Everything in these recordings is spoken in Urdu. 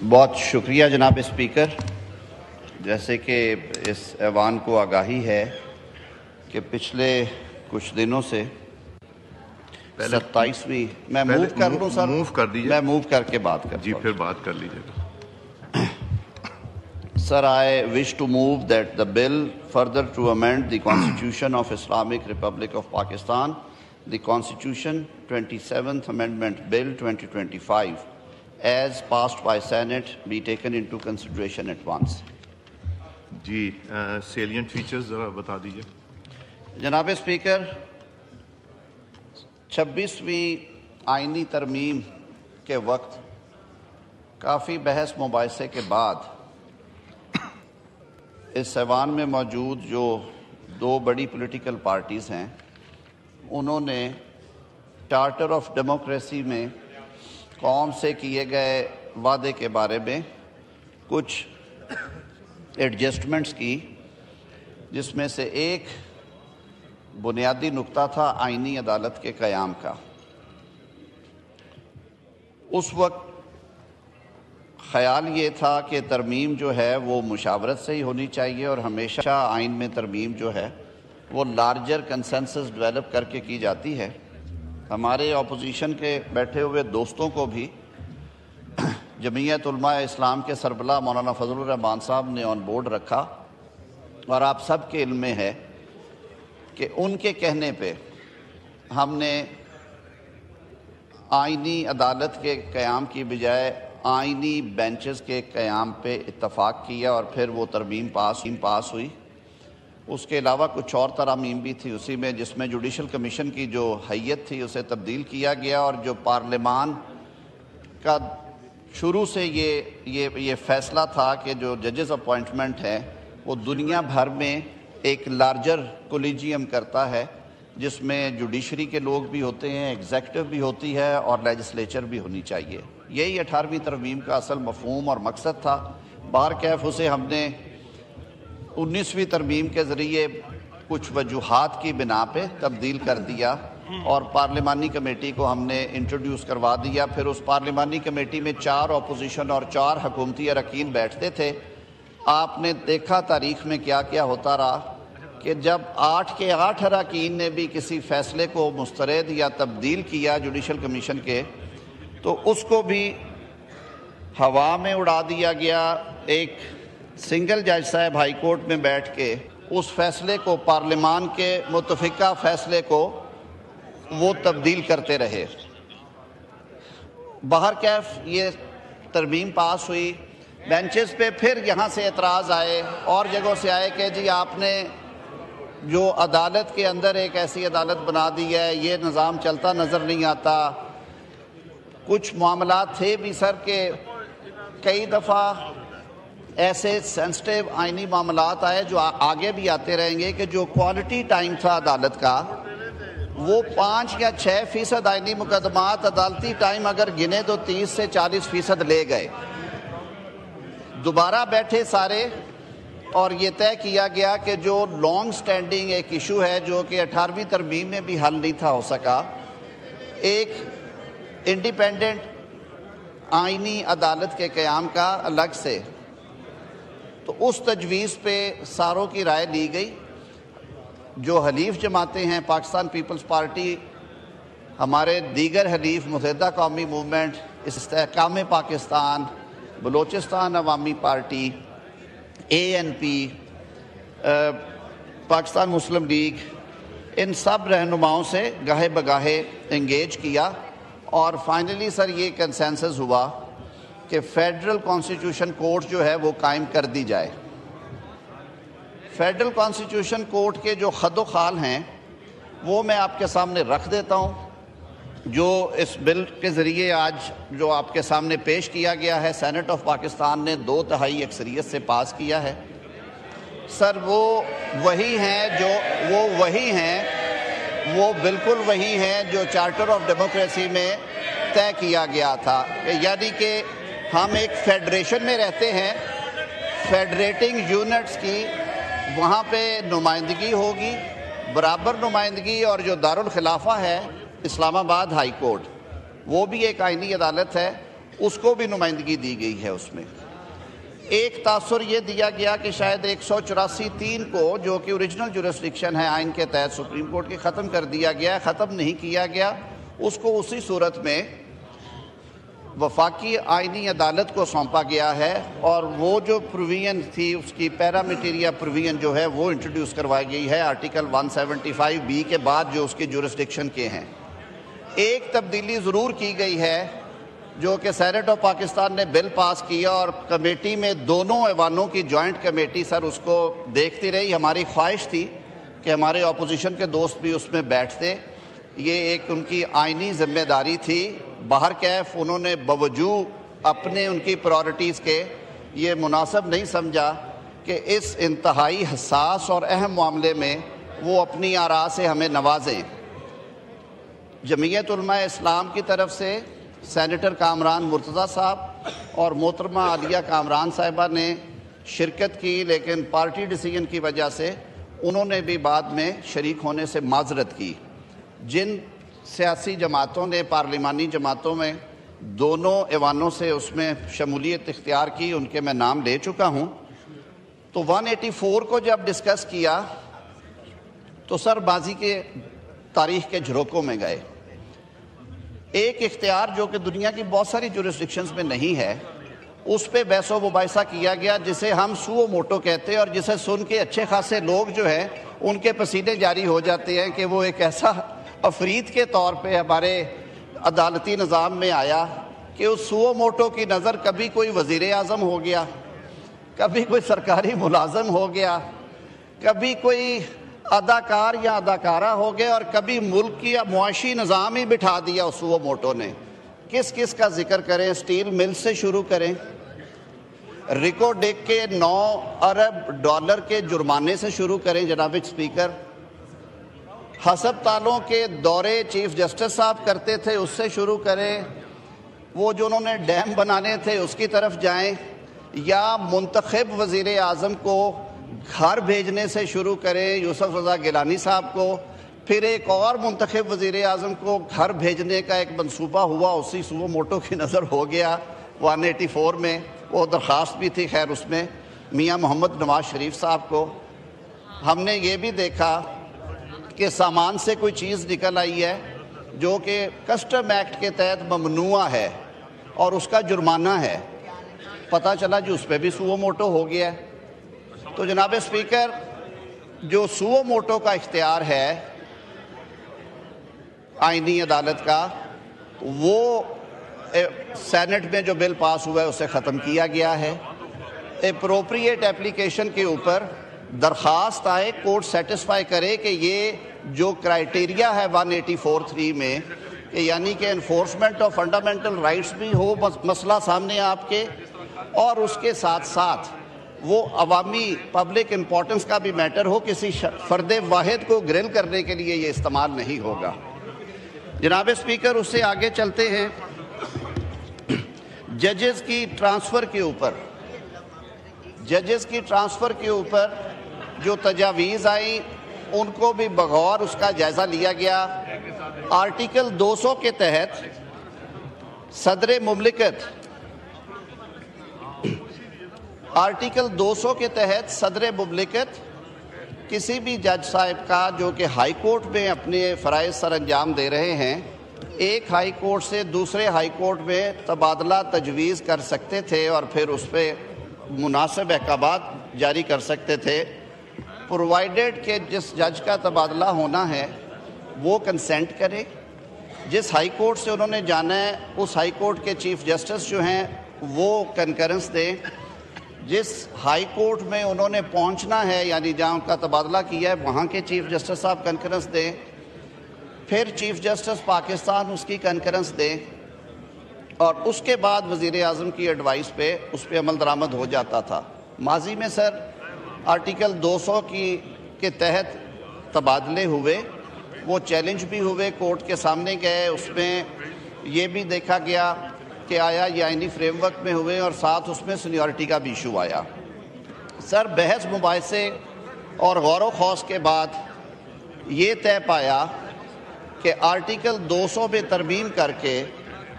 بہت شکریہ جناب اسپیکر. جیسے کہ اس ایوان کو آگاہی ہے کہ پچھلے کچھ دنوں سے 27ویں میں موو کر لوں سر, موو کر دیجیے, میں موو کر کے بات کرتا ہوں. جی پھر بات کر لیجیے گا. Sir, I wish to move that the bill further to amend the Constitution of Islamic Republic of Pakistan, the Constitution 27th Amendment Bill 2025, as passed by Senate, be taken into consideration at once. جی سیلینٹ فیچرز ذرا بتا دیجیے. جناب اسپیکر, 26ویں آئینی ترمیم کے وقت کافی بحث مباحثے کے بعد اس ایوان میں موجود جو دو بڑی پولیٹیکل پارٹیز ہیں, انہوں نے چارٹر آف ڈیموکریسی میں قوم سے کیے گئے وعدے کے بارے میں کچھ ایڈجسٹمنٹس کی, جس میں سے ایک بنیادی نقطہ تھا آئینی عدالت کے قیام کا. اس وقت خیال یہ تھا کہ ترمیم جو ہے وہ مشاورت سے ہی ہونی چاہیے اور ہمیشہ آئین میں ترمیم جو ہے وہ لارجر کنسنسس ڈیولپ کر کے کی جاتی ہے. ہمارے اپوزیشن کے بیٹھے ہوئے دوستوں کو بھی جمعیت علماء اسلام کے سربراہ مولانا فضل الرحمان صاحب نے آن بورڈ رکھا, اور آپ سب کے علم میں ہے کہ ان کے کہنے پہ ہم نے آئینی عدالت کے قیام کی بجائے آئینی بینچز کے قیام پہ اتفاق کیا, اور پھر وہ ترمیم پاس ہوئی. اس کے علاوہ کچھ اور ترامیم بھی تھی اسی میں, جس میں جوڈیشل کمیشن کی جو حیت تھی اسے تبدیل کیا گیا, اور جو پارلیمان کا شروع سے یہ فیصلہ تھا کہ جو ججز اپوائنٹمنٹ ہے وہ دنیا بھر میں ایک لارجر کولیجیم کرتا ہے, جس میں جوڈیشری کے لوگ بھی ہوتے ہیں, ایگزیکٹو بھی ہوتی ہے, اور لیجسلیچر بھی ہونی چاہیے. یہی 18ویں ترمیم کا اصل مفہوم اور مقصد تھا. بہرکیف اسے ہم نے 19ویں ترمیم کے ذریعے کچھ وجوہات کی بنا پہ تبدیل کر دیا, اور پارلیمانی کمیٹی کو ہم نے انٹروڈیوس کروا دیا. پھر اس پارلیمانی کمیٹی میں 4 اپوزیشن اور 4 حکومتی اراکین بیٹھتے تھے. آپ نے دیکھا تاریخ میں کیا کیا ہوتا رہا کہ جب 8 کے 8 اراکین نے بھی کسی فیصلے کو مسترد یا تبدیل کیا جوڈیشل کمیشن کے, تو اس کو بھی ہوا میں اڑا دیا گیا. ایک سنگل جج صاحب ہائی کورٹ میں بیٹھ کے اس فیصلے کو, پارلیمان کے متفقہ فیصلے کو وہ تبدیل کرتے رہے. بہرکیف یہ ترمیم پاس ہوئی. بینچز پہ پھر یہاں سے اعتراض آئے اور جگہوں سے آئے کہ جی آپ نے جو عدالت کے اندر ایک ایسی عدالت بنا دی ہے, یہ نظام چلتا نظر نہیں آتا. کچھ معاملات تھے بھی سر کہ کئی دفعہ ایسے سینسٹیو آئینی معاملات آئے جو آگے بھی آتے رہیں گے کہ جو کوالٹی ٹائم تھا عدالت کا, وہ 5 یا 6% آئینی مقدمات عدالتی ٹائم اگر گنے تو 30 سے 40% لے گئے. دوبارہ بیٹھے سارے, اور یہ طے کیا گیا کہ جو لانگ سٹینڈنگ ایک ایشو ہے جو کہ 18ویں ترمیم میں بھی حل نہیں تھا ہو سکا, ایک انڈیپینڈنٹ آئینی عدالت کے قیام کا الگ سے, تو اس تجویز پہ ساروں کی رائے لی گئی. جو حلیف جماعتیں ہیں, پاکستان پیپلز پارٹی, ہمارے دیگر حلیف متحدہ قومی موومنٹ, استحکام پاکستان, بلوچستان عوامی پارٹی, ANP, پاکستان مسلم لیگ, ان سب رہنماؤں سے گاہے بگاہے انگیج کیا, اور فائنلی سر یہ کنسنسس ہوا کہ فیڈرل کانسٹیٹیوشن کورٹ جو ہے وہ قائم کر دی جائے. فیڈرل کانسٹیٹیوشن کورٹ کے جو خد و خال ہیں وہ میں آپ کے سامنے رکھ دیتا ہوں, جو اس بل کے ذریعے آج جو آپ کے سامنے پیش کیا گیا ہے. سینٹ آف پاکستان نے 2/3 اکثریت سے پاس کیا ہے. سر وہ وہی ہیں وہ بالکل وہی ہیں جو چارٹر آف ڈیموکریسی میں طے کیا گیا تھا, یعنی کہ ہم ایک فیڈریشن میں رہتے ہیں, فیڈریٹنگ یونٹس کی وہاں پہ نمائندگی ہوگی, برابر نمائندگی. اور جو دارالخلافہ ہے اسلام آباد ہائی کورٹ, وہ بھی ایک آئینی عدالت ہے, اس کو بھی نمائندگی دی گئی ہے اس میں۔ ایک تاثر یہ دیا گیا کہ شاید 184(3) کو جو کہ اوریجنل جورسڈکشن ہے آئین کے تحت سپریم کورٹ کی، ختم کر دیا گیا ہے، ختم نہیں کیا گیا، اس کو اسی صورت میں وفاقی آئینی عدالت کو سونپا گیا ہے، اور وہ جو پروویژن تھی اس کی پیرامیٹیریا پروویژن جو ہے وہ انٹروڈیوس کروائی گئی ہے آرٹیکل 175(b) کے بعد جو اس کی جورسڈکشن کے ہیں۔ ایک تبدیلی ضرور کی گئی ہے جو کہ سینیٹ آف پاکستان نے بل پاس کیا، اور کمیٹی میں دونوں ایوانوں کی جوائنٹ کمیٹی سر اس کو دیکھتی رہی۔ ہماری خواہش تھی کہ ہمارے اپوزیشن کے دوست بھی اس میں بیٹھتے، یہ ایک ان کی آئینی ذمہ داری تھی۔ باہر کیف انہوں نے باوجود اپنے ان کی پرائورٹیز کے یہ مناسب نہیں سمجھا کہ اس انتہائی حساس اور اہم معاملے میں وہ اپنی آراء سے ہمیں نوازیں۔ جمعیت علماء اسلام کی طرف سے سینیٹر کامران مرتضیٰ صاحب اور محترمہ عالیہ کامران صاحبہ نے شرکت کی، لیکن پارٹی ڈیسیژن کی وجہ سے انہوں نے بھی بعد میں شریک ہونے سے معذرت کی۔ جن سیاسی جماعتوں نے پارلیمانی جماعتوں میں دونوں ایوانوں سے اس میں شمولیت اختیار کی ان کے میں نام لے چکا ہوں۔ تو 184 کو جب ڈسکس کیا تو سر بازی کے تاریخ کے جھروکوں میں گئے۔ ایک اختیار جو کہ دنیا کی بہت ساری جورسڈکشنز میں نہیں ہے، اس پہ بحث و مباحثہ کیا گیا، جسے ہم سو موٹو کہتے ہیں، اور جسے سن کے اچھے خاصے لوگ جو ہیں ان کے پسینے جاری ہو جاتے ہیں کہ وہ ایک ایسا افرید کے طور پہ ہمارے عدالتی نظام میں آیا کہ اس سو موٹو کی نظر کبھی کوئی وزیر اعظم ہو گیا، کبھی کوئی سرکاری ملازم ہو گیا، کبھی کوئی اداکار یا اداکارہ ہو گئے، اور کبھی ملک کی یا معاشی نظام ہی بٹھا دیا اس سو موٹو نے۔ کس کس کا ذکر کریں؟ سٹیل مل سے شروع کریں، ریکو ڈیک کے 9 ارب ڈالر کے جرمانے سے شروع کریں جناب اسپیکر، ہسپتالوں کے دورے چیف جسٹس صاحب کرتے تھے اس سے شروع کریں، وہ جو انہوں نے ڈیم بنانے تھے اس کی طرف جائیں، یا منتخب وزیر اعظم کو گھر بھیجنے سے شروع کریں یوسف رضا گیلانی صاحب کو، پھر ایک اور منتخب وزیر اعظم کو گھر بھیجنے کا ایک منصوبہ ہوا، اسی سو موٹو کی نظر ہو گیا 184 میں، وہ درخواست بھی تھی خیر اس میں میاں محمد نواز شریف صاحب کو۔ ہم نے یہ بھی دیکھا کہ سامان سے کوئی چیز نکل آئی ہے جو کہ کسٹم ایکٹ کے تحت ممنوع ہے اور اس کا جرمانہ ہے، پتہ چلا جو اس پہ بھی سو موٹو ہو گیا ہے۔ تو جناب اسپیکر، جو سو موٹو کا اختیار ہے آئینی عدالت کا، وہ سینٹ میں جو بل پاس ہوا ہے اسے ختم کیا گیا ہے۔ اپروپریٹ اپلیکیشن کے اوپر درخواست آئے، کورٹ سیٹسفائی کرے کہ یہ جو کرائیٹیریا ہے 184(3) میں، کہ یعنی کہ انفورسمنٹ آف فنڈامنٹل رائٹس بھی ہو مسئلہ سامنے آپ کے، اور اس کے ساتھ ساتھ وہ عوامی پبلک امپورٹنس کا بھی میٹر ہو، کسی فرد واحد کو گرل کرنے کے لیے یہ استعمال نہیں ہوگا۔ جناب اسپیکر، اس سے آگے چلتے ہیں ججز کی ٹرانسفر کے اوپر جو تجاویز آئیں ان کو بھی بغور اس کا جائزہ لیا گیا۔ آرٹیکل 200 کے تحت صدر مملکت کسی بھی جج صاحب کا جو کہ ہائی کورٹ میں اپنے فرائض سر انجام دے رہے ہیں، ایک ہائی کورٹ سے دوسرے ہائی کورٹ میں تبادلہ تجویز کر سکتے تھے اور پھر اس پہ مناسب احکامات جاری کر سکتے تھے، پرووائڈڈ کہ جس جج کا تبادلہ ہونا ہے وہ کنسینٹ کرے، جس ہائی کورٹ سے انہوں نے جانا ہے اس ہائی کورٹ کے چیف جسٹس جو ہیں وہ کنکرنس دیں، جس ہائی کورٹ میں انہوں نے پہنچنا ہے یعنی جہاں ان کا تبادلہ کیا ہے وہاں کے چیف جسٹس صاحب کنکرنس دیں، پھر چیف جسٹس پاکستان اس کی کنکرنس دیں، اور اس کے بعد وزیر اعظم کی ایڈوائس پہ اس پہ عمل درآمد ہو جاتا تھا۔ ماضی میں سر آرٹیکل 200 کے تحت تبادلے ہوئے، وہ چیلنج بھی ہوئے، کورٹ کے سامنے گئے، اس میں یہ بھی دیکھا گیا کہ آیا یہ آئینی فریم ورک میں ہوئے، اور ساتھ اس میں سینیورٹی کا بھی ایشو آیا۔ سر بحث مباحثے اور غور و خوض کے بعد یہ طے پایا کہ آرٹیکل 200 میں ترمیم کر کے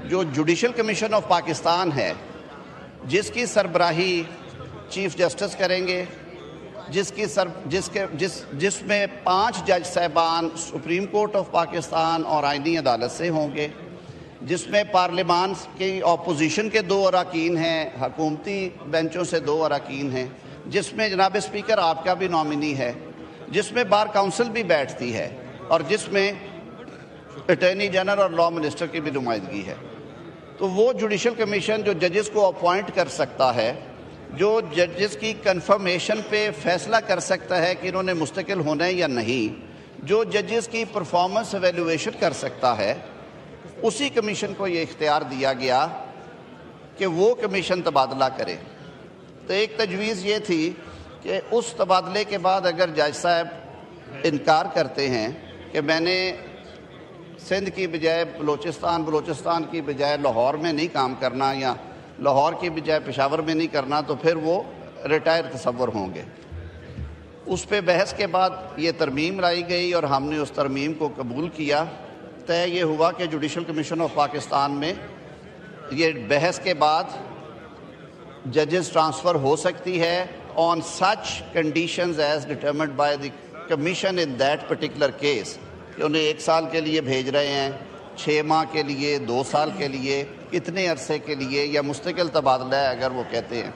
جو جوڈیشل کمیشن آف پاکستان ہے جس کی سربراہی چیف جسٹس کریں گے، جس میں 5 جج صاحبان سپریم کورٹ آف پاکستان اور آئینی عدالت سے ہوں گے، جس میں پارلیمان کی اپوزیشن کے 2 اراکین ہیں، حکومتی بینچوں سے 2 اراکین ہیں، جس میں جناب اسپیکر آپ کا بھی نامنی ہے، جس میں بار کونسل بھی بیٹھتی ہے، اور جس میں اٹارنی جنرل اور لا منسٹر کی بھی نمائندگی ہے۔ تو وہ جوڈیشل کمیشن جو ججز کو اپوائنٹ کر سکتا ہے، جو ججز کی کنفرمیشن پہ فیصلہ کر سکتا ہے کہ انہوں نے مستقل ہونا ہے یا نہیں، جو ججز کی پرفارمنس ایویلویشن کر سکتا ہے، اسی کمیشن کو یہ اختیار دیا گیا کہ وہ کمیشن تبادلہ کرے۔ تو ایک تجویز یہ تھی کہ اس تبادلے کے بعد اگر جج صاحب انکار کرتے ہیں کہ میں نے سندھ کی بجائے بلوچستان کی بجائے لاہور میں نہیں کام کرنا، یا لاہور کی بجائے پشاور میں نہیں کرنا، تو پھر وہ ریٹائر تصور ہوں گے۔ اس پہ بحث کے بعد یہ ترمیم لائی گئی اور ہم نے اس ترمیم کو قبول کیا۔ طے یہ ہوا کہ جوڈیشل کمیشن آف پاکستان میں یہ بحث کے بعد ججز ٹرانسفر ہو سکتی ہے on such conditions as determined by the commission in that particular case, کہ انہیں 1 سال کے لیے بھیج رہے ہیں، 6 ماہ کے لیے، 2 سال کے لیے، کتنے عرصے کے لیے، یا مستقل تبادلہ ہے اگر وہ کہتے ہیں۔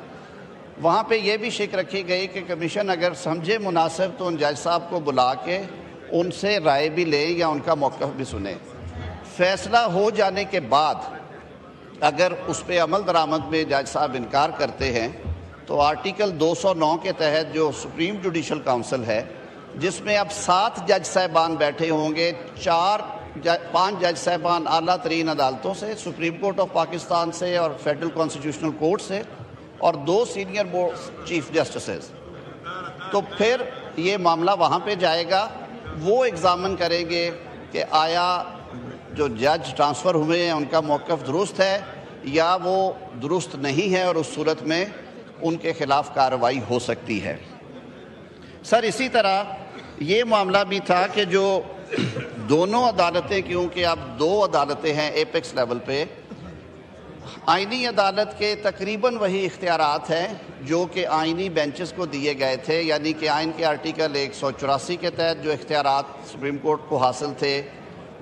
وہاں پہ یہ بھی شک رکھی گئی کہ کمیشن اگر سمجھے مناسب تو ان جج صاحب کو بلا کے ان سے رائے بھی لیں یا ان کا موقف بھی سنیں۔ فیصلہ ہو جانے کے بعد اگر اس پہ عمل درآمد میں جج صاحب انکار کرتے ہیں تو آرٹیکل 209 کے تحت جو سپریم جوڈیشل کونسل ہے، جس میں اب 7 جج صاحبان بیٹھے ہوں گے، 5 جج صاحبان اعلیٰ ترین عدالتوں سے، سپریم کورٹ آف پاکستان سے اور فیڈرل کانسٹیٹیوشنل کورٹ سے، اور 2 سینئر بورڈ چیف جسٹسز، تو پھر یہ معاملہ وہاں پہ جائے گا۔ وہ ایگزامن کریں گے کہ آیا جو جج ٹرانسفر ہوئے ہیں ان کا موقف درست ہے یا وہ درست نہیں ہے، اور اس صورت میں ان کے خلاف کارروائی ہو سکتی ہے۔ سر اسی طرح یہ معاملہ بھی تھا کہ جو دونوں عدالتیں، کیونکہ اب 2 عدالتیں ہیں ایپیکس لیول پہ، آئینی عدالت کے تقریباً وہی اختیارات ہیں جو کہ آئینی بینچز کو دیے گئے تھے، یعنی کہ آئین کے آرٹیکل 184 کے تحت جو اختیارات سپریم کورٹ کو حاصل تھے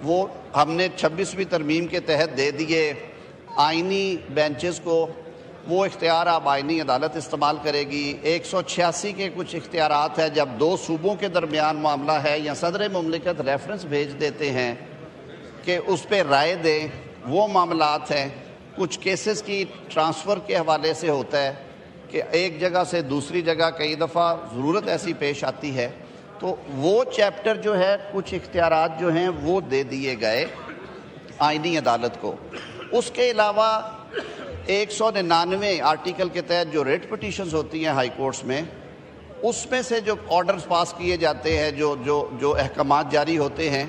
وہ ہم نے 26ویں ترمیم کے تحت دے دیے آئینی بینچز کو۔ وہ اختیار اب آئینی عدالت استعمال کرے گی۔ 186 کے کچھ اختیارات ہیں جب 2 صوبوں کے درمیان معاملہ ہے یا صدر مملکت ریفرنس بھیج دیتے ہیں کہ اس پہ رائے دیں، وہ معاملات ہیں۔ کچھ کیسز کی ٹرانسفر کے حوالے سے ہوتا ہے کہ ایک جگہ سے دوسری جگہ کئی دفعہ ضرورت ایسی پیش آتی ہے، تو وہ چیپٹر جو ہے، کچھ اختیارات جو ہیں وہ دے دیے گئے آئینی عدالت کو۔ اس کے علاوہ 199 آرٹیکل کے تحت جو ریٹ پٹیشنز ہوتی ہیں ہائی کورٹس میں، اس میں سے جو آرڈرز پاس کیے جاتے ہیں، جو احکامات جاری ہوتے ہیں،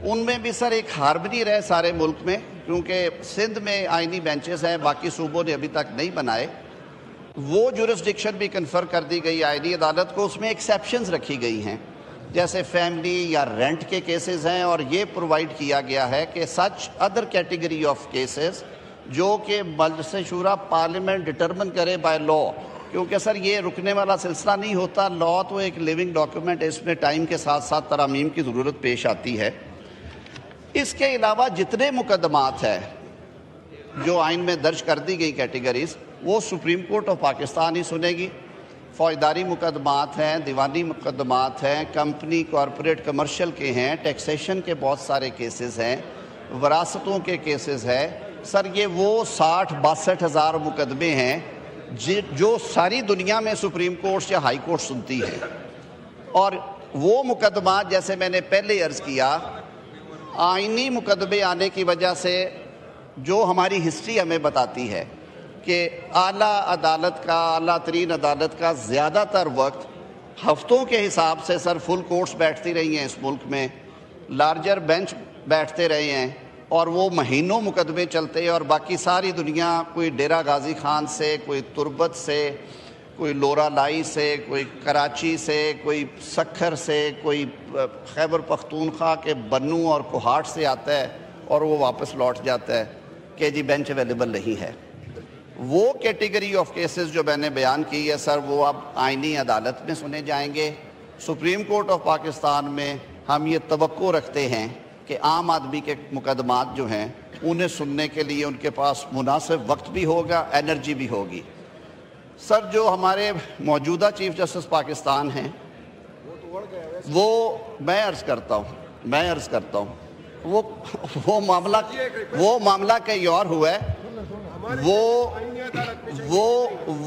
ان میں بھی سر ایک ہارمنی رہے سارے ملک میں، کیونکہ سندھ میں آئینی بینچز ہیں، باقی صوبوں نے ابھی تک نہیں بنائے۔ وہ جورسڈکشن بھی کنفر کر دی گئی آئینی عدالت کو۔ اس میں ایکسیپشنز رکھی گئی ہیں، جیسے فیملی یا رینٹ کے کیسز ہیں، اور یہ پرووائڈ کیا گیا ہے کہ such other category of cases جو کہ مجلس شورا پارلیمنٹ ڈٹرمن کرے بائی لا، کیونکہ سر یہ رکنے والا سلسلہ نہیں ہوتا، لا تو ایک لیونگ ڈاکیومنٹ، اس میں ٹائم کے ساتھ ساتھ ترامیم کی ضرورت پیش آتی ہے۔ اس کے علاوہ جتنے مقدمات ہیں جو آئین میں درج کر دی گئی کیٹیگریز، وہ سپریم کورٹ آف پاکستان ہی سنے گی۔ فوجداری مقدمات ہیں، دیوانی مقدمات ہیں، کمپنی کارپوریٹ کمرشل کے ہیں، ٹیکسیشن کے بہت سارے کیسز ہیں، وراثتوں کے کیسز ہیں۔ سر یہ وہ 60-62 ہزار مقدمے ہیں جو ساری دنیا میں سپریم کورٹ یا ہائی کورٹ سنتی ہے، اور وہ مقدمات جیسے میں نے پہلے عرض کیا، آئینی مقدمے آنے کی وجہ سے جو ہماری ہسٹری ہمیں بتاتی ہے کہ اعلیٰ عدالت کا، اعلیٰ ترین عدالت کا زیادہ تر وقت ہفتوں کے حساب سے سر فل کورٹس بیٹھتی رہی ہیں اس ملک میں، لارجر بینچ بیٹھتے رہے ہیں، اور وہ مہینوں مقدمے چلتے ہیں، اور باقی ساری دنیا کوئی ڈیرہ غازی خان سے، کوئی تربت سے، کوئی لورا لائی سے، کوئی کراچی سے، کوئی سکھر سے، کوئی خیبر پختونخوا کے بنو اور کوہاٹ سے آتا ہے اور وہ واپس لوٹ جاتا ہے۔ کہ جی بینچ اویلیبل نہیں ہے. وہ کیٹیگری آف کیسز جو میں نے بیان کی ہے سر وہ اب آئینی عدالت میں سنے جائیں گے. سپریم کورٹ آف پاکستان میں ہم یہ توقع رکھتے ہیں کہ عام آدمی کے مقدمات جو ہیں انہیں سننے کے لیے ان کے پاس مناسب وقت بھی ہوگا, انرجی بھی ہوگی. سر جو ہمارے موجودہ چیف جسٹس پاکستان ہیں وہ میں عرض کرتا ہوں وہ معاملہ کئی اور ہوا ہے.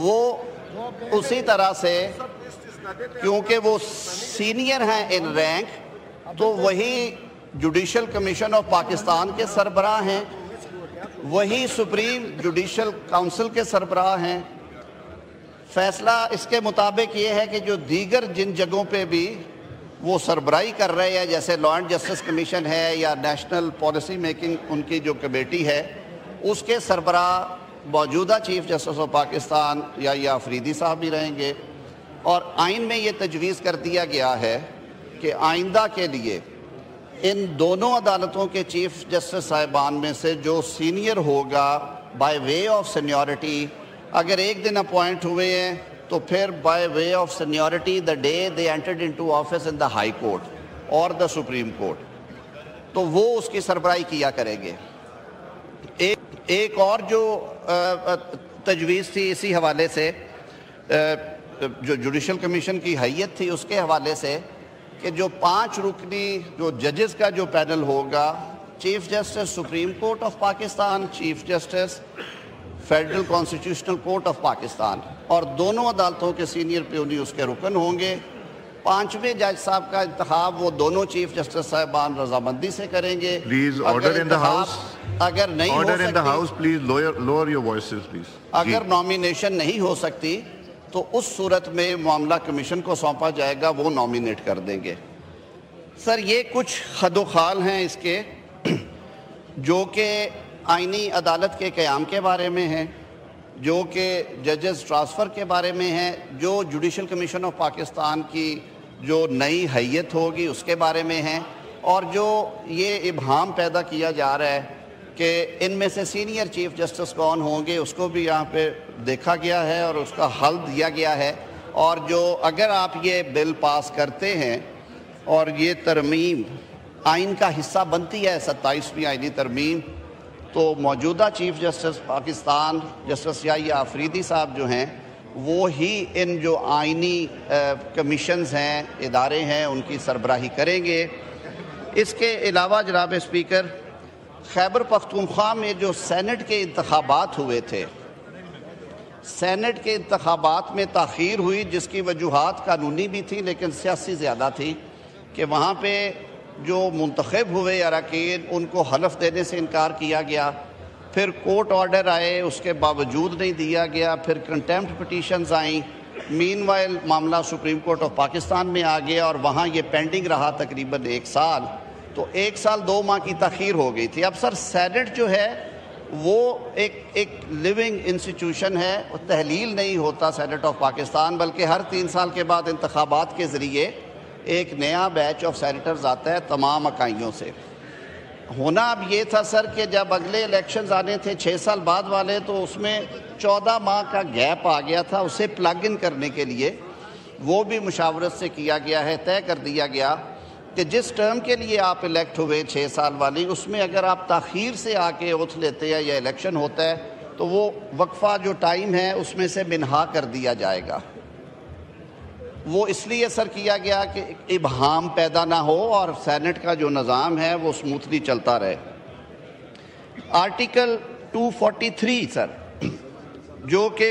وہ اسی طرح سے کیونکہ وہ سینئر ہیں ان رینک تو وہی جوڈیشل کمیشن آف پاکستان کے سربراہ ہیں, وہی سپریم جوڈیشل کونسل کے سربراہ ہیں. فیصلہ اس کے مطابق یہ ہے کہ جو دیگر جن جگہوں پہ بھی وہ سربراہی کر رہے ہیں جیسے لا اینڈ جسٹس کمیشن ہے یا نیشنل پالیسی میکنگ ان کی جو کمیٹی ہے اس کے سربراہ موجودہ چیف جسٹس آف پاکستان یا آفریدی صاحب بھی رہیں گے. اور آئین میں یہ تجویز کر دیا گیا ہے کہ آئندہ کے لیے ان دونوں عدالتوں کے چیف جسٹس صاحبان میں سے جو سینئر ہوگا بائی وے آف سینیورٹی, اگر ایک دن اپوائنٹ ہوئے ہیں تو پھر by way of seniority the day they entered into office in the high court اور دا سپریم کورٹ, تو وہ اس کی سربراہی کیا کریں گے. ایک اور جو تجویز تھی اسی حوالے سے جو جوڈیشل کمیشن کی حیثیت تھی اس کے حوالے سے کہ جو 5 رکنی جو ججز کا جو پینل ہوگا, chief justice supreme court of Pakistan, chief justice federal constitutional court of Pakistan, اور دونوں عدالتوں کے سینئر پیونی اس کے رکن ہوں گے. 5ویں جج صاحب کا انتخاب وہ دونوں چیف جسٹس صاحبان رضامندی سے کریں گے. Please order in the house, اگر نہیں ہو آرڈر ان دی سکتی, house please lower your voices please. اگر نامینیشن نہیں ہو سکتی تو اس صورت میں معاملہ کمیشن کو سونپا جائے گا, وہ نامینیٹ کر دیں گے. سر یہ کچھ خد و خال ہیں اس کے جو کہ آئینی عدالت کے قیام کے بارے میں ہیں, جو کہ ججز ٹرانسفر کے بارے میں ہیں, جو جوڈیشل کمیشن آف پاکستان کی جو نئی حیثیت ہوگی اس کے بارے میں ہیں, اور جو یہ ابہام پیدا کیا جا رہا ہے کہ ان میں سے سینئر چیف جسٹس کون ہوں گے اس کو بھی یہاں پہ دیکھا گیا ہے اور اس کا حل دیا گیا ہے. اور جو اگر آپ یہ بل پاس کرتے ہیں اور یہ ترمیم آئین کا حصہ بنتی ہے 27ویں آئینی ترمیم, تو موجودہ چیف جسٹس پاکستان جسٹس یحییٰ آفریدی صاحب جو ہیں وہ ہی ان جو آئینی کمیشنز ہیں, ادارے ہیں, ان کی سربراہی کریں گے. اس کے علاوہ جناب اسپیکر, خیبر پختونخوا میں جو سینٹ کے انتخابات ہوئے تھے, سینٹ کے انتخابات میں تاخیر ہوئی جس کی وجوہات قانونی بھی تھی لیکن سیاسی زیادہ تھی کہ وہاں پہ جو منتخب ہوئے اراکین ان کو حلف دینے سے انکار کیا گیا, پھر کورٹ آرڈر آئے اس کے باوجود نہیں دیا گیا, پھر کنٹیمپٹ پٹیشنز آئیں. مین وائل معاملہ سپریم کورٹ آف پاکستان میں آ گیا اور وہاں یہ پینڈنگ رہا تقریباً 1 سال, تو 1 سال 2 ماہ کی تاخیر ہو گئی تھی. اب سر سینٹ جو ہے وہ ایک لیونگ انسٹیٹیوشن ہے, وہ تحلیل نہیں ہوتا سینٹ آف پاکستان, بلکہ ہر 3 سال کے بعد انتخابات کے ذریعے ایک نیا بیچ آف سینیٹرز آتا ہے تمام اکائیوں سے. ہونا اب یہ تھا سر کہ جب اگلے الیکشنز آنے تھے 6 سال بعد والے, تو اس میں 14 ماہ کا گیپ آ گیا تھا. اسے پلگ ان کرنے کے لیے وہ بھی مشاورت سے کیا گیا ہے, طے کر دیا گیا کہ جس ٹرم کے لیے آپ الیکٹ ہوئے 6 سال والی, اس میں اگر آپ تاخیر سے آ کے اوتھ لیتے ہیں یا الیکشن ہوتا ہے تو وہ وقفہ جو ٹائم ہے اس میں سے منہا کر دیا جائے گا. وہ اس لیے سر کیا گیا کہ ابہام پیدا نہ ہو اور سینٹ کا جو نظام ہے وہ سموتھلی چلتا رہے. آرٹیکل 243 سر جو کہ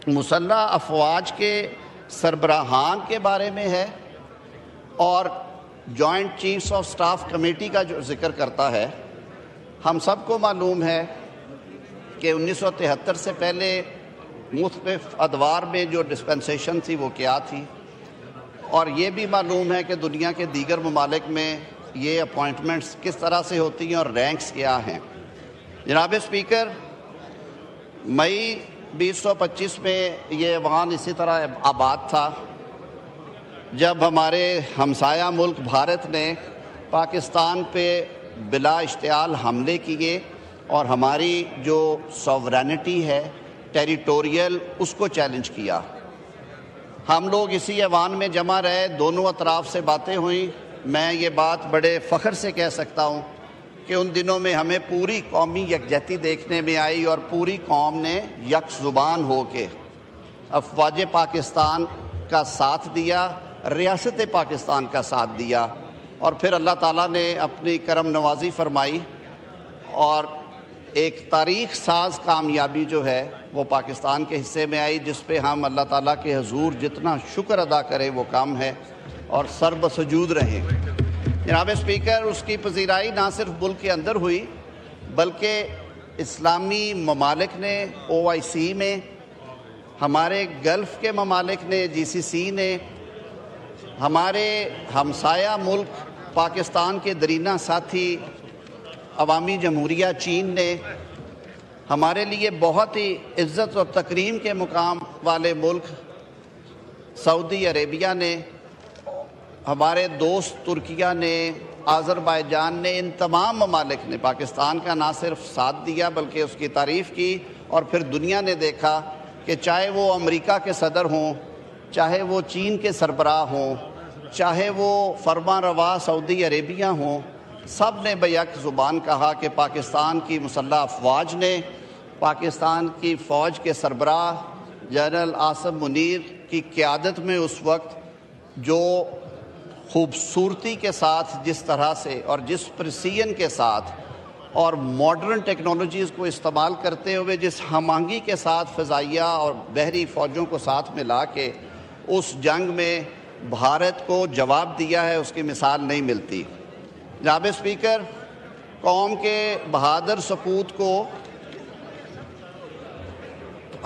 مسلح افواج کے سربراہان کے بارے میں ہے اور joint chiefs of staff committee کا جو ذکر کرتا ہے, ہم سب کو معلوم ہے کہ 1973 سے پہلے مختلف ادوار میں جو ڈسپنسیشن تھی وہ کیا تھی, اور یہ بھی معلوم ہے کہ دنیا کے دیگر ممالک میں یہ اپوائنٹمنٹس کس طرح سے ہوتی ہیں اور رینکس کیا ہیں. جناب اسپیکر, مئی 2025 میں یہ ایوان اسی طرح آباد تھا جب ہمارے ہمسایہ ملک بھارت نے پاکستان پہ بلا اشتعال حملے کیے اور ہماری جو سوورینٹی ہے ٹیریٹوریل اس کو چیلنج کیا۔ ہم لوگ اسی ایوان میں جمع رہے، دونوں اطراف سے باتیں ہوئیں۔ میں یہ بات بڑے فخر سے کہہ سکتا ہوں کہ ان دنوں میں ہمیں پوری قومی یکجہتی دیکھنے میں آئی اور پوری قوم نے یک زبان ہو کے افواج پاکستان کا ساتھ دیا، ریاست پاکستان کا ساتھ دیا، اور پھر اللہ تعالیٰ نے اپنی کرم نوازی فرمائی اور ایک تاریخ ساز کامیابی جو ہے وہ پاکستان کے حصے میں آئی، جس پہ ہم اللہ تعالیٰ کے حضور جتنا شکر ادا کریں وہ کم ہے اور سر بسجود رہیں۔ جناب اسپیکر، اس کی پذیرائی نہ صرف ملک کے اندر ہوئی بلکہ اسلامی ممالک نے OIC میں، ہمارے گلف کے ممالک نے GCC نے، ہمارے ہمسایہ ملک پاکستان کے درینہ ساتھی عوامی جمہوریہ چین نے، ہمارے لیے بہت ہی عزت اور تکریم کے مقام والے ملک سعودی عربیہ نے، ہمارے دوست ترکیہ نے، آذربائیجان نے، ان تمام ممالک نے پاکستان کا نہ صرف ساتھ دیا بلکہ اس کی تعریف کی، اور پھر دنیا نے دیکھا کہ چاہے وہ امریکہ کے صدر ہوں، چاہے وہ چین کے سربراہ ہوں، چاہے وہ فرمان روا سعودی عربیہ ہوں، سب نے بیک زبان کہا کہ پاکستان کی مسلح افواج نے، پاکستان کی فوج کے سربراہ جنرل عاصم منیر کی قیادت میں اس وقت جو خوبصورتی کے ساتھ، جس طرح سے اور جس پریسیژن کے ساتھ اور ماڈرن ٹیکنالوجیز کو استعمال کرتے ہوئے جس ہم آہنگی کے ساتھ فضائیہ اور بحری فوجوں کو ساتھ ملا کے اس جنگ میں بھارت کو جواب دیا ہے، اس کی مثال نہیں ملتی۔ جناب اسپیکر، قوم کے بہادر سپوت کو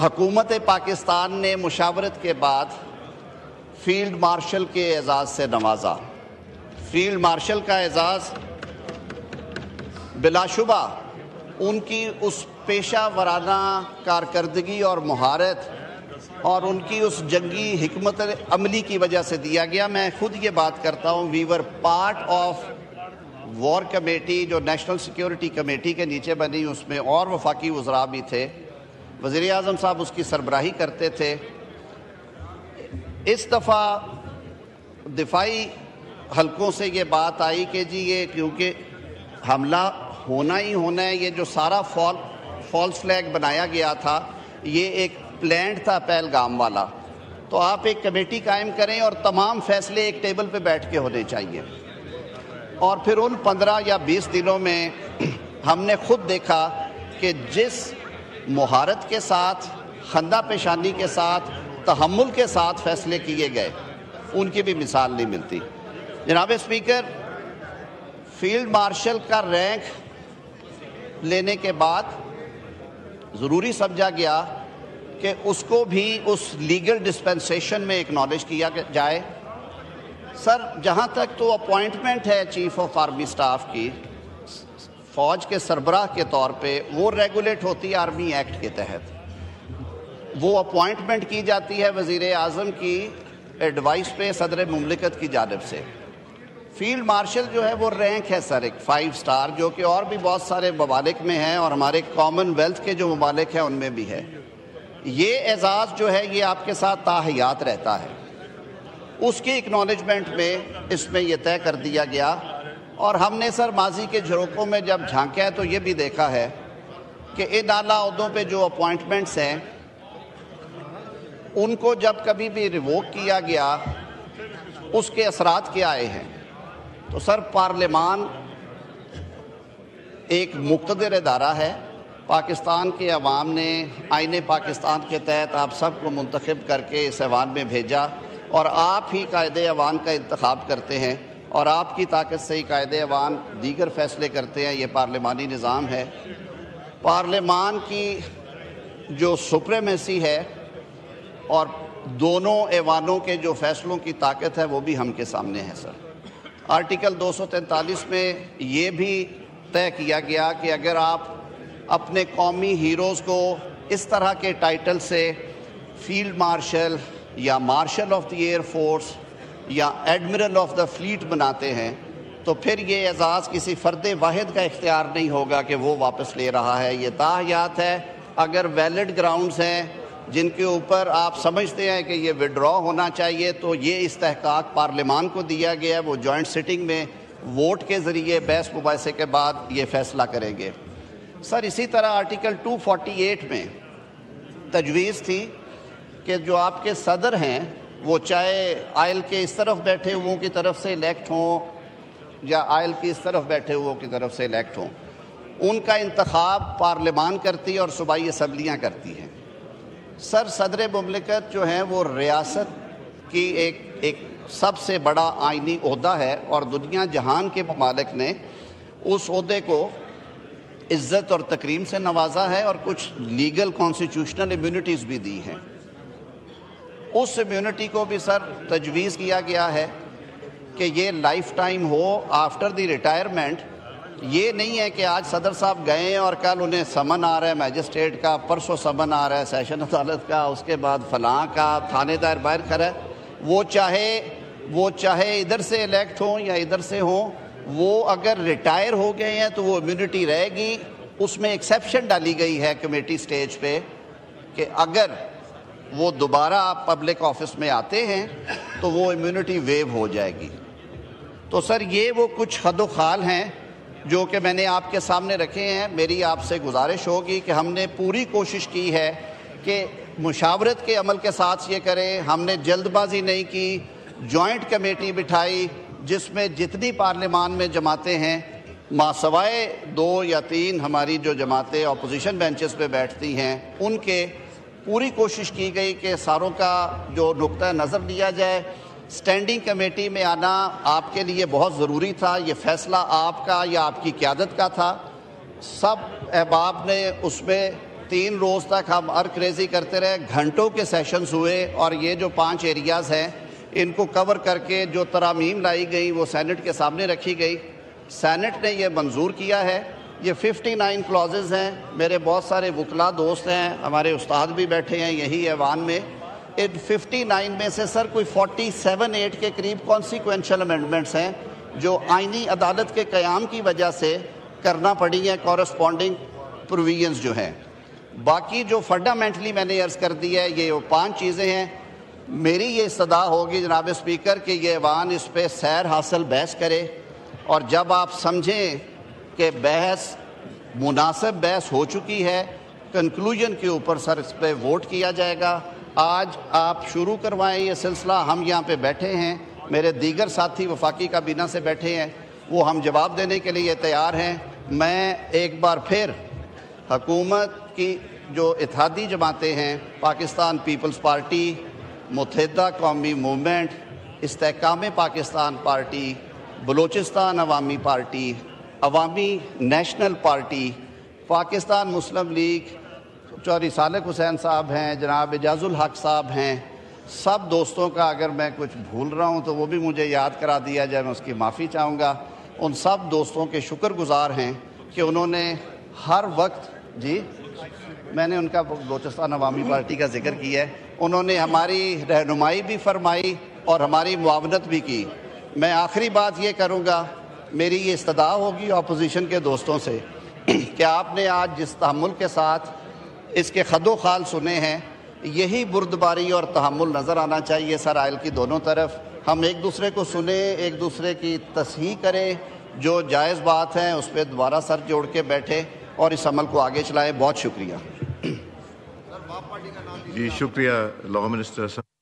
حکومت پاکستان نے مشاورت کے بعد فیلڈ مارشل کے اعزاز سے نوازا۔ فیلڈ مارشل کا اعزاز بلا شبہ ان کی اس پیشہ ورانہ کارکردگی اور مہارت اور ان کی اس جنگی حکمت عملی کی وجہ سے دیا گیا۔ میں خود یہ بات کرتا ہوں، وی were part of war committee جو نیشنل سیکیورٹی کمیٹی کے نیچے بنی، اس میں اور وفاقی وزراء بھی تھے، وزیر اعظم صاحب اس کی سربراہی کرتے تھے۔ اس دفعہ دفاعی حلقوں سے یہ بات آئی کہ جی یہ کیونکہ حملہ ہونا ہی ہونا ہے، یہ جو سارا فالس فلیگ بنایا گیا تھا یہ ایک پلانٹ تھا پہلگام والا، تو آپ ایک کمیٹی قائم کریں اور تمام فیصلے ایک ٹیبل پہ بیٹھ کے ہونے چاہیے۔ اور پھر ان 15 یا 20 دنوں میں ہم نے خود دیکھا کہ جس مہارت کے ساتھ، خندہ پیشانی کے ساتھ، تحمل کے ساتھ فیصلے کیے گئے، ان کی بھی مثال نہیں ملتی۔ جناب اسپیکر، فیلڈ مارشل کا رینک لینے کے بعد ضروری سمجھا گیا کہ اس کو بھی اس لیگل ڈسپنسیشن میں اکنالج کیا جائے۔ سر، جہاں تک تو اپوائنٹمنٹ ہے چیف آف آرمی سٹاف کی فوج کے سربراہ کے طور پہ، وہ ریگولیٹ ہوتی ہے آرمی ایکٹ کے تحت، وہ اپوائنٹمنٹ کی جاتی ہے وزیر اعظم کی ایڈوائس پہ صدر مملکت کی جانب سے۔ فیلڈ مارشل جو ہے وہ رینک ہے سر، ایک 5 سٹار، جو کہ اور بھی بہت سارے ممالک میں ہیں اور ہمارے کامن ویلتھ کے جو ممالک ہیں ان میں بھی ہے۔ یہ اعزاز جو ہے یہ آپ کے ساتھ تاحیات رہتا ہے۔ اس کی اکنالجمنٹ میں اس میں یہ طے کر دیا گیا، اور ہم نے سر ماضی کے جھروکوں میں جب جھانکا ہے تو یہ بھی دیکھا ہے کہ ان اعلیٰ عہدوں پہ جو اپوائنٹمنٹس ہیں ان کو جب کبھی بھی ریووک کیا گیا اس کے اثرات کیا آئے ہیں۔ تو سر، پارلیمان ایک مقتدر ادارہ ہے، پاکستان کے عوام نے آئین پاکستان کے تحت آپ سب کو منتخب کر کے اس ایوان میں بھیجا، اور آپ ہی قائد ایوان کا انتخاب کرتے ہیں، اور آپ کی طاقت سے ہی قائد ایوان دیگر فیصلے کرتے ہیں۔ یہ پارلیمانی نظام ہے۔ پارلیمان کی جو سپریمیسی ہے اور دونوں ایوانوں کے جو فیصلوں کی طاقت ہے وہ بھی ہم کے سامنے ہے سر۔ آرٹیکل 243 میں یہ بھی طے کیا گیا کہ اگر آپ اپنے قومی ہیروز کو اس طرح کے ٹائٹل سے فیلڈ مارشل یا martial of the air force یا ایڈمرل آف دا فلیٹ بناتے ہیں تو پھر یہ اعزاز کسی فرد واحد کا اختیار نہیں ہوگا کہ وہ واپس لے رہا ہے. یہ تاحیات ہے. اگر ویلڈ گراؤنڈز ہیں جن کے اوپر آپ سمجھتے ہیں کہ یہ وڈرا ہونا چاہیے تو یہ استحقاق پارلیمان کو دیا گیا ہے. وہ جوائنٹ سٹنگ میں ووٹ کے ذریعے بحث مباحثے کے بعد یہ فیصلہ کریں گے. سر اسی طرح آرٹیکل 248 میں تجویز تھی کہ جو آپ کے صدر ہیں وہ چاہے آئل کے اس طرف بیٹھے ہوئوں کی طرف سے الیکٹ ہوں یا آئل کی اس طرف بیٹھے ہوئوں کی طرف سے الیکٹ ہوں، ان کا انتخاب پارلیمان کرتی ہے اور صوبائی اسمبلیاں کرتی ہیں. سر صدر مملکت جو ہیں وہ ریاست کی ایک سب سے بڑا آئینی عہدہ ہے اور دنیا جہان کے ممالک نے اس عہدے کو عزت اور تکریم سے نوازا ہے اور کچھ لیگل کانسٹیٹیوشنل امیونٹیز بھی دی ہیں. اس امیونٹی کو بھی سر تجویز کیا گیا ہے کہ یہ life time who after the retirement. یہ نہیں ہے کہ آج صدر صاحب گئے ہیں اور کل انہیں سمن آ رہا ہے میجسٹریٹ کا، پرسوں سمن آ رہا ہے سیشن عدالت کا، اس کے بعد فلاں کا، تھانے دار باہر کھڑا ہے. وہ چاہے ادھر سے الیکٹ ہوں یا ادھر سے ہوں، وہ اگر ریٹائر ہو گئے ہیں تو وہ امیونٹی رہے گی. اس میں ایکسیپشن ڈالی گئی ہے کمیٹی سٹیج پہ کہ اگر وہ دوبارہ پبلک آفس میں آتے ہیں تو وہ امیونٹی ویو ہو جائے گی. تو سر یہ وہ کچھ حد و خال ہیں جو کہ میں نے آپ کے سامنے رکھے ہیں. میری آپ سے گزارش ہوگی کہ ہم نے پوری کوشش کی ہے کہ مشاورت کے عمل کے ساتھ یہ کریں. ہم نے جلد بازی نہیں کی. جوائنٹ کمیٹی بٹھائی جس میں جتنی پارلیمان میں جماعتیں ہیں ماسوائے 2 یا 3 ہماری جو جماعتیں اپوزیشن بینچز پہ بیٹھتی ہیں ان کے پوری کوشش کی گئی کہ ساروں کا جو نقطہ نظر لیا جائے. سٹینڈنگ کمیٹی میں آنا آپ کے لیے بہت ضروری تھا. یہ فیصلہ آپ کا یا آپ کی قیادت کا تھا. سب احباب نے اس میں 3 روز تک ہم ریزی کرتے رہے. گھنٹوں کے سیشنز ہوئے اور یہ جو 5 ایریاز ہیں ان کو کور کر کے جو ترامیم لائی گئی وہ سینٹ کے سامنے رکھی گئی. سینٹ نے یہ منظور کیا ہے. یہ 59 کلازز ہیں. میرے بہت سارے وکلا دوست ہیں، ہمارے استاد بھی بیٹھے ہیں یہی ایوان میں. ان 59 میں سے سر کوئی 47-8 کے قریب کانسیکوینشل امینڈمنٹس ہیں جو آئینی عدالت کے قیام کی وجہ سے کرنا پڑی ہیں، کورسپونڈنگ پروویژنز جو ہیں. باقی جو فنڈامنٹلی میں نے عرض کر دی ہے یہ 5 چیزیں ہیں. میری یہ استدعا ہوگی جناب اسپیکر کہ یہ ایوان اس پہ سیر حاصل بحث کرے اور جب آپ سمجھیں کہ بحث مناسب بحث ہو چکی ہے کنکلوژن کے اوپر سر اس پہ ووٹ کیا جائے گا. آج آپ شروع کروائیں یہ سلسلہ. ہم یہاں پہ بیٹھے ہیں، میرے دیگر ساتھی وفاقی کابینہ سے بیٹھے ہیں، وہ ہم جواب دینے کے لیے تیار ہیں. میں ایک بار پھر حکومت کی جو اتحادی جماعتیں ہیں، پاکستان پیپلز پارٹی، متحدہ قومی موومنٹ، استحکام پاکستان پارٹی، بلوچستان عوامی پارٹی، عوامی نیشنل پارٹی، پاکستان مسلم لیگ، چودھری صالح حسین صاحب ہیں، جناب اعجاز الحق صاحب ہیں، سب دوستوں کا اگر میں کچھ بھول رہا ہوں تو وہ بھی مجھے یاد کرا دیا جائے، میں اس کی معافی چاہوں گا. ان سب دوستوں کے شکر گزار ہیں کہ انہوں نے ہر وقت میں نے ان کا بلوچستان عوامی پارٹی کا ذکر کیا ہے، انہوں نے ہماری رہنمائی بھی فرمائی اور ہماری معاونت بھی کی. میں آخری بات یہ کروں گا، میری یہ استدعا ہوگی اپوزیشن کے دوستوں سے کہ آپ نے آج جس تحمل کے ساتھ اس کے خد و خال سنے ہیں یہی بردباری اور تحمل نظر آنا چاہیے سر آئل کی دونوں طرف. ہم ایک دوسرے کو سنیں، ایک دوسرے کی تصحیح کریں، جو جائز بات ہے اس پہ دوبارہ سر جوڑ کے بیٹھے اور اس عمل کو آگے چلائیں. بہت شکریہ. جی شکریہ لاء منسٹر صاحب.